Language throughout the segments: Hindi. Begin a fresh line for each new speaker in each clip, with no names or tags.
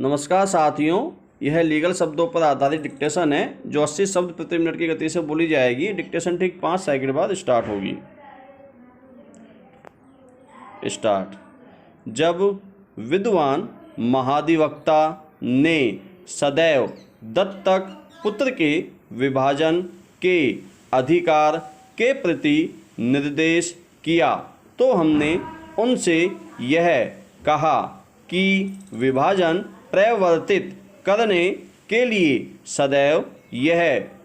नमस्कार साथियों, यह लीगल शब्दों पर आधारित डिक्टेशन है जो 80 शब्द प्रति मिनट की गति से बोली जाएगी। डिक्टेशन ठीक 5 सेकंड बाद स्टार्ट होगी। स्टार्ट। जब विद्वान महाधिवक्ता ने सदैव दत्तक पुत्र के विभाजन के अधिकार के प्रति निर्देश किया तो हमने उनसे यह कहा कि विभाजन प्रवर्तित करने के लिए सदैव यह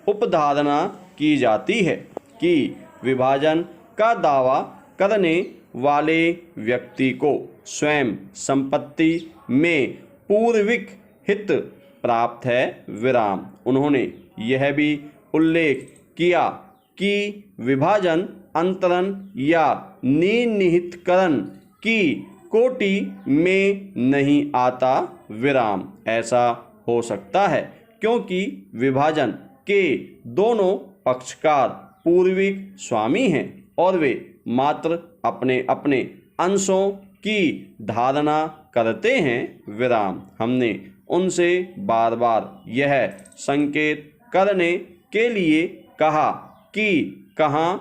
उपधारणा की जाती है कि विभाजन का दावा करने वाले व्यक्ति को स्वयं संपत्ति में पूर्विक हित प्राप्त है विराम। उन्होंने यह भी उल्लेख किया कि विभाजन अंतरण या निहितकरण की कोटि में नहीं आता विराम। ऐसा हो सकता है क्योंकि विभाजन के दोनों पक्षकार पूर्विक स्वामी हैं और वे मात्र अपने अपने अंशों की धारणा करते हैं विराम। हमने उनसे बार बार यह संकेत करने के लिए कहा कि कहाँ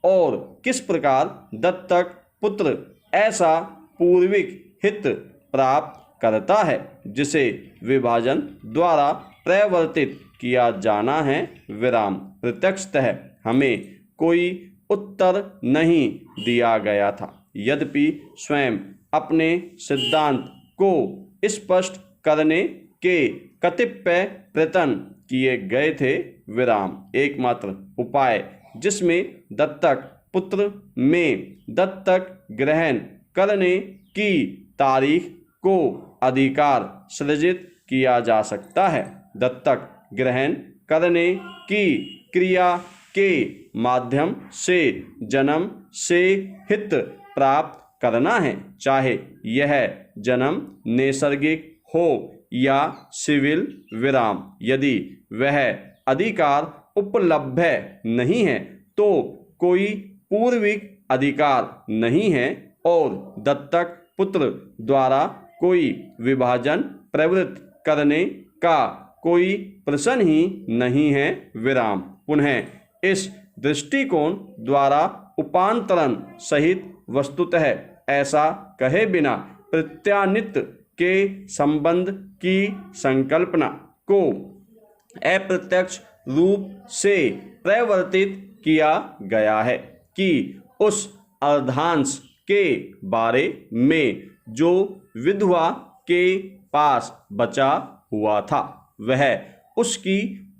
और किस प्रकार दत्तक पुत्र ऐसा पूर्विक हित प्राप्त करता है जिसे विभाजन द्वारा प्रवर्तित किया जाना है विराम। प्रत्यक्षतः हमें कोई उत्तर नहीं दिया गया था, यद्यपि स्वयं अपने सिद्धांत को स्पष्ट करने के कतिपय प्रयत्न किए गए थे विराम। एकमात्र उपाय जिसमें दत्तक पुत्र में दत्तक ग्रहण करने की तारीख को अधिकार सृजित किया जा सकता है। दत्तक ग्रहण करने की क्रिया के माध्यम से जन्म से हित प्राप्त करना है, चाहे यह जन्म नैसर्गिक हो या सिविल विराम। यदि वह अधिकार उपलब्ध नहीं है तो कोई पूर्विक अधिकार नहीं है और दत्तक पुत्र द्वारा कोई विभाजन प्रवृत्त करने का कोई प्रश्न ही नहीं है विराम। पुनः इस दृष्टिकोण द्वारा उपांतरण सहित वस्तुतः ऐसा कहे बिना प्रत्यानित के संबंध की संकल्पना को अप्रत्यक्ष रूप से प्रवर्तित किया गया है कि उस अर्धांश के बारे में जो विधवा के पास बचा हुआ था वह उसकी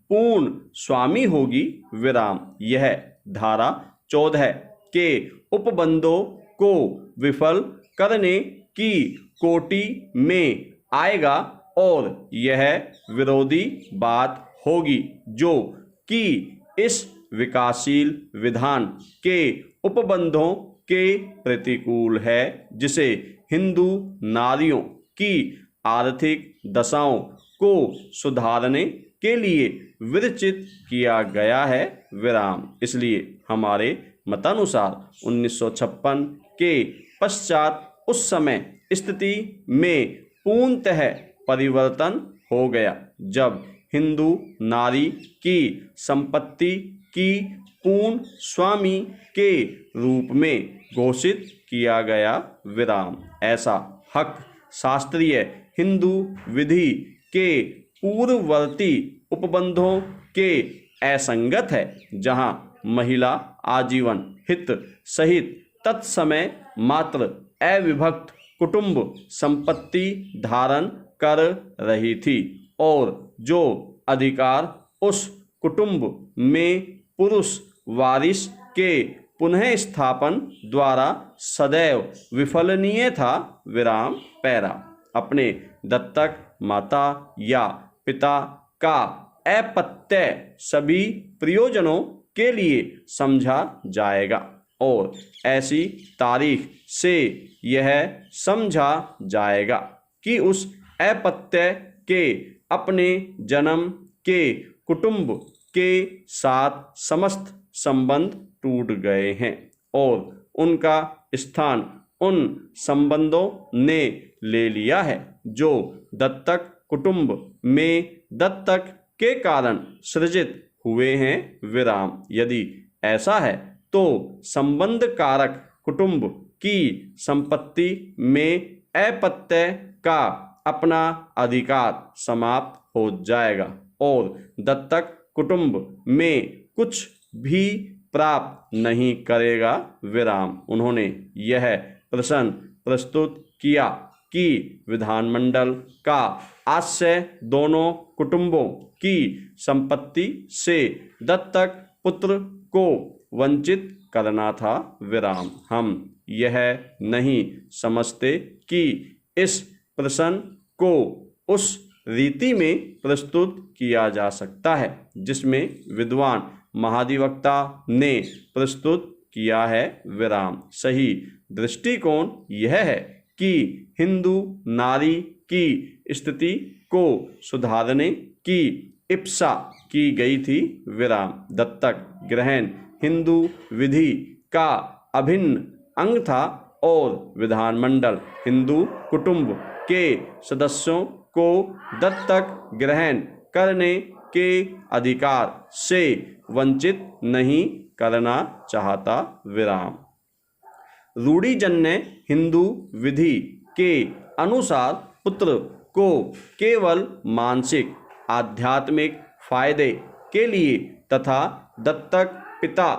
पूर्ण स्वामी होगी विराम। यह धारा 14 के उपबंधों को विफल करने की कोटि में आएगा और यह विरोधी बात होगी जो कि इस विकासशील विधान के उपबंधों के प्रतिकूल है, जिसे हिंदू नारियों की आर्थिक दशाओं को सुधारने के लिए विरचित किया गया है विराम। इसलिए हमारे मतानुसार 1956 के पश्चात उस समय स्थिति में पूर्णतः परिवर्तन हो गया जब हिंदू नारी की संपत्ति की पूर्ण स्वामी के रूप में घोषित किया गया विराम। ऐसा हक शास्त्रीय हिंदू विधि के पूर्ववर्ती उपबंधों के असंगत है, जहां महिला आजीवन हित सहित तत्समय मात्र अविभक्त कुटुंब संपत्ति धारण कर रही थी और जो अधिकार उस कुटुंब में पुरुष वारिस के पुनः स्थापन द्वारा सदैव विफलनीय था विराम। पैरा। अपने दत्तक माता या पिता का अपत्य सभी प्रयोजनों के लिए समझा जाएगा और ऐसी तारीख से यह समझा जाएगा कि उस अपत्य के अपने जन्म के कुटुंब के साथ समस्त संबंध टूट गए हैं और उनका स्थान उन संबंधों ने ले लिया है जो दत्तक कुटुंब में दत्तक के कारण सृजित हुए हैं विराम। यदि ऐसा है तो संबंध कारक कुटुंब की संपत्ति में अपत्य का अपना अधिकार समाप्त हो जाएगा और दत्तक कुटुंब में कुछ भी प्राप्त नहीं करेगा विराम। उन्होंने यह प्रश्न प्रस्तुत किया कि विधानमंडल का आशय दोनों कुटुंबों की संपत्ति से दत्तक पुत्र को वंचित करना था विराम। हम यह नहीं समझते कि इस प्रश्न को उस रीति में प्रस्तुत किया जा सकता है जिसमें विद्वान महाधिवक्ता ने प्रस्तुत किया है विराम। सही दृष्टिकोण यह है कि हिंदू नारी की स्थिति को सुधारने की इप्सा की गई थी विराम। दत्तक ग्रहण हिंदू विधि का अभिन्न अंग था और विधानमंडल हिंदू कुटुंब के सदस्यों को दत्तक ग्रहण करने के अधिकार से वंचित नहीं करना चाहता विराम। रूढ़िजन्य हिंदू विधि के अनुसार पुत्र को केवल मानसिक आध्यात्मिक फायदे के लिए तथा दत्तक पिता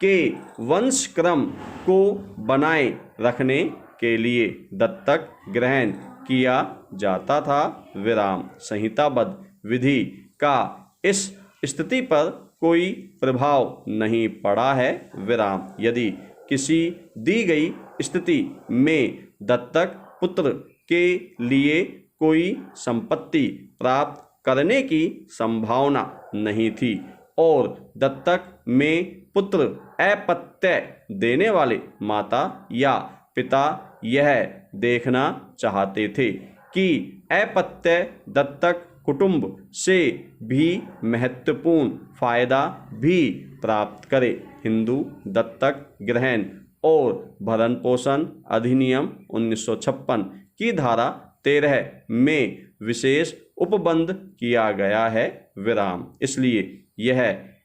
के वंश क्रम को बनाए रखने के लिए दत्तक ग्रहण किया जाता था विराम। संहिताबद्ध विधि का इस स्थिति पर कोई प्रभाव नहीं पड़ा है विराम। यदि किसी दी गई स्थिति में दत्तक पुत्र के लिए कोई संपत्ति प्राप्त करने की संभावना नहीं थी और दत्तक में पुत्र अपत्य देने वाले माता या पिता यह देखना चाहते थे कि अपत्य दत्तक कुटुंब से भी महत्वपूर्ण फायदा भी प्राप्त करे। हिंदू दत्तक ग्रहण और भरण पोषण अधिनियम 1956 की धारा 13 में विशेष उपबंध किया गया है विराम। इसलिए यह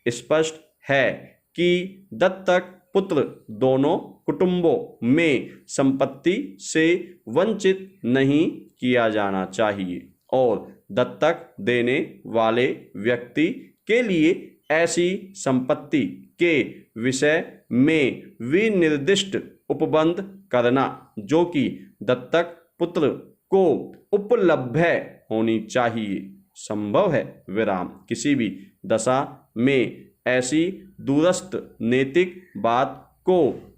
स्पष्ट है कि दत्तक पुत्र दोनों कुटुंबों में संपत्ति से वंचित नहीं किया जाना चाहिए और दत्तक देने वाले व्यक्ति के लिए ऐसी संपत्ति के विषय में विनिर्दिष्ट उपबंध करना जो कि दत्तक पुत्र को उपलब्ध होनी चाहिए संभव है विराम। किसी भी दशा में ऐसी दूरस्थ नैतिक बात को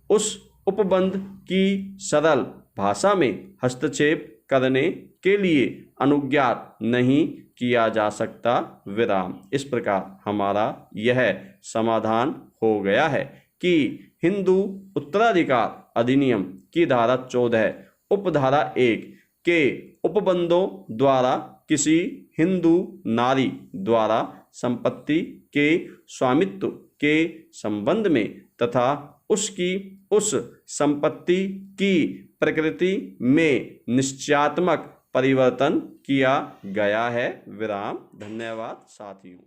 उस उपबंध की सरल भाषा में हस्तक्षेप करने के लिए अनुज्ञात नहीं किया जा सकता विराम। इस प्रकार हमारा यह समाधान हो गया है कि हिंदू उत्तराधिकार अधिनियम की धारा 14 उपधारा 1 के उपबंधों द्वारा किसी हिंदू नारी द्वारा संपत्ति के स्वामित्व के संबंध में तथा उसकी उस संपत्ति की प्रकृति में निश्चयात्मक परिवर्तन किया गया है विराम। धन्यवाद साथियों।